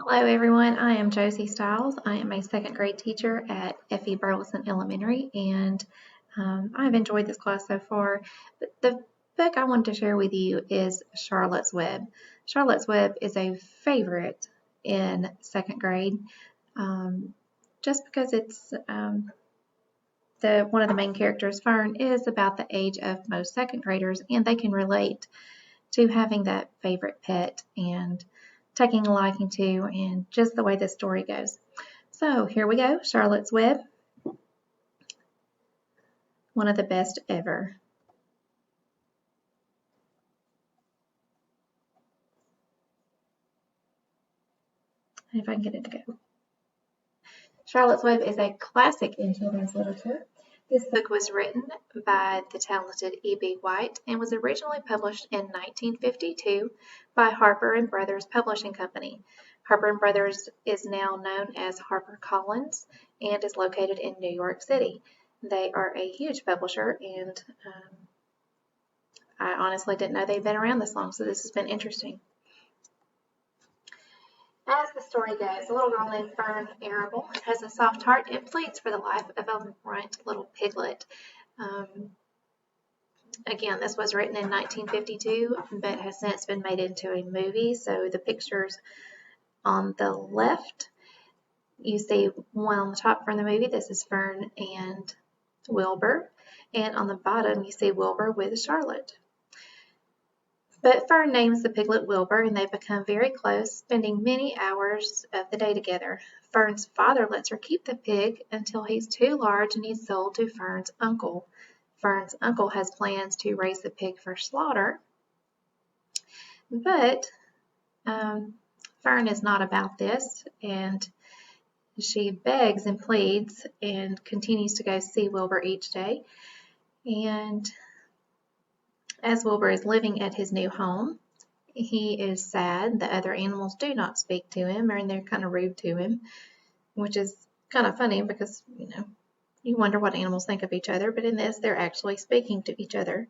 Hello everyone, I am Josie Stiles. I am a second grade teacher at F.E. Burleson Elementary and I've enjoyed this class so far. But the book I wanted to share with you is Charlotte's Web. Charlotte's Web is a favorite in second grade just because it's one of the main characters, Fern, is about the age of most second graders and they can relate to having that favorite pet and taking a liking to, and just the way the story goes. So here we go, Charlotte's Web, one of the best ever. And if I can get it to go. Charlotte's Web is a classic in children's literature. This book was written by the talented E.B. White and was originally published in 1952 by Harper & Brothers Publishing Company. Harper & Brothers is now known as HarperCollins and is located in New York City. They are a huge publisher, and I honestly didn't know they'd been around this long, so this has been interesting. As the story goes, a little girl named Fern Arable has a soft heart and pleads for the life of a runt little piglet. Again, this was written in 1952, but has since been made into a movie. So the pictures on the left, you see one on the top from the movie. This is Fern and Wilbur. And on the bottom, you see Wilbur with Charlotte. But Fern names the piglet Wilbur, and they become very close, spending many hours of the day together. Fern's father lets her keep the pig until he's too large and he's sold to Fern's uncle. Fern's uncle has plans to raise the pig for slaughter, but Fern is not about this, and she begs and pleads and continues to go see Wilbur each day. And as Wilbur is living at his new home, he is sad. The other animals do not speak to him, and they're kind of rude to him, which is kind of funny because, you wonder what animals think of each other, but in this, they're actually speaking to each other.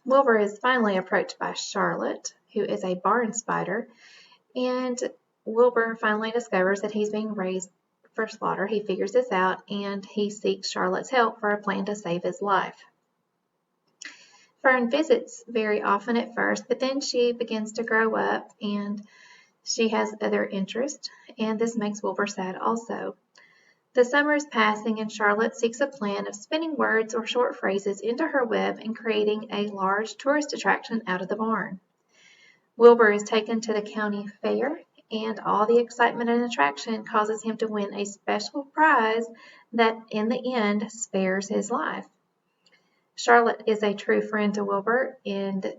Wilbur is finally approached by Charlotte, who is a barn spider, and Wilbur finally discovers that he's being raised for slaughter. He figures this out, and he seeks Charlotte's help for a plan to save his life. Fern visits very often at first, but then she begins to grow up and she has other interests, and this makes Wilbur sad also. The summer is passing and Charlotte seeks a plan of spinning words or short phrases into her web and creating a large tourist attraction out of the barn. Wilbur is taken to the county fair, and all the excitement and attraction causes him to win a special prize that in the end spares his life. Charlotte is a true friend to Wilbur, and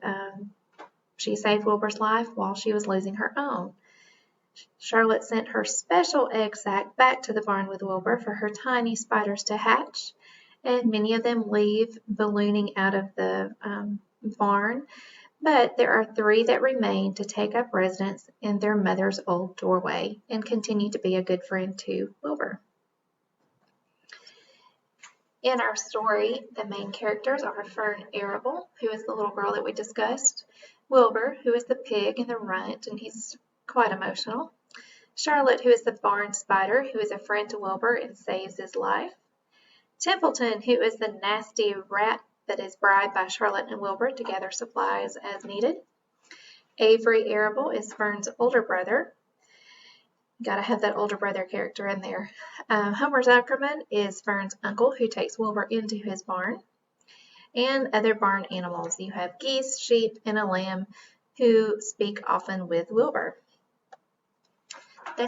she saved Wilbur's life while she was losing her own. Charlotte sent her special egg sac back to the barn with Wilbur for her tiny spiders to hatch, and many of them leave ballooning out of the barn, but there are 3 that remain to take up residence in their mother's old doorway and continue to be a good friend to Wilbur. In our story, the main characters are Fern Arable, who is the little girl that we discussed, Wilbur, who is the pig and the runt, and he's quite emotional, Charlotte, who is the barn spider, who is a friend to Wilbur and saves his life, Templeton, who is the nasty rat that is bribed by Charlotte and Wilbur to gather supplies as needed, Avery Arable is Fern's older brother. Gotta have that older brother character in there. Homer Zuckerman is Fern's uncle who takes Wilbur into his barn. And other barn animals. You have geese, sheep, and a lamb who speak often with Wilbur. The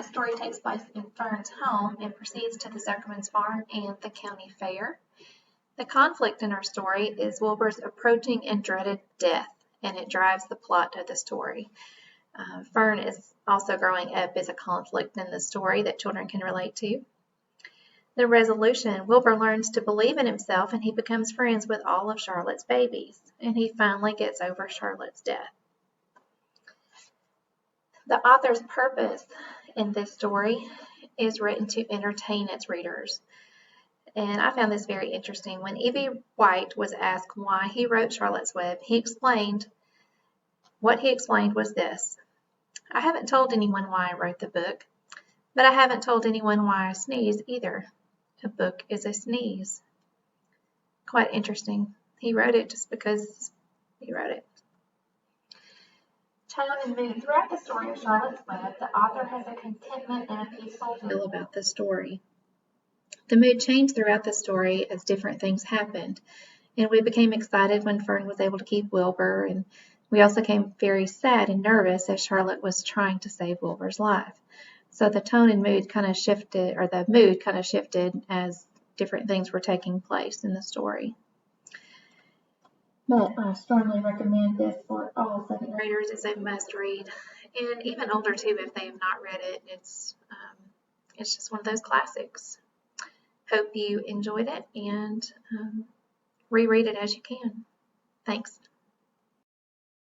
story takes place in Fern's home and proceeds to the Zuckerman's farm and the county fair. The conflict in our story is Wilbur's approaching and dreaded death, and it drives the plot of the story. Fern is also growing up as a conflict in the story that children can relate to. The resolution, Wilbur learns to believe in himself and he becomes friends with all of Charlotte's babies, and he finally gets over Charlotte's death. The author's purpose in this story is written to entertain its readers. And I found this very interesting. When E.B. White was asked why he wrote Charlotte's Web, what he explained was this: I haven't told anyone why I wrote the book, but I haven't told anyone why I sneeze either. A book is a sneeze. Quite interesting. He wrote it just because he wrote it. Tone and mood. Throughout the story of Charlotte's Web, the author has a contentment and a peaceful feel about the story. The mood changed throughout the story as different things happened, and we became excited when Fern was able to keep Wilbur, and we also became very sad and nervous as Charlotte was trying to save Wilbur's life. So the tone and mood kind of shifted, or the mood kind of shifted as different things were taking place in the story. But I strongly recommend this for all second graders. It's a must read, and even older too if they have not read it. It's just one of those classics. Hope you enjoyed it, and reread it as you can. Thanks.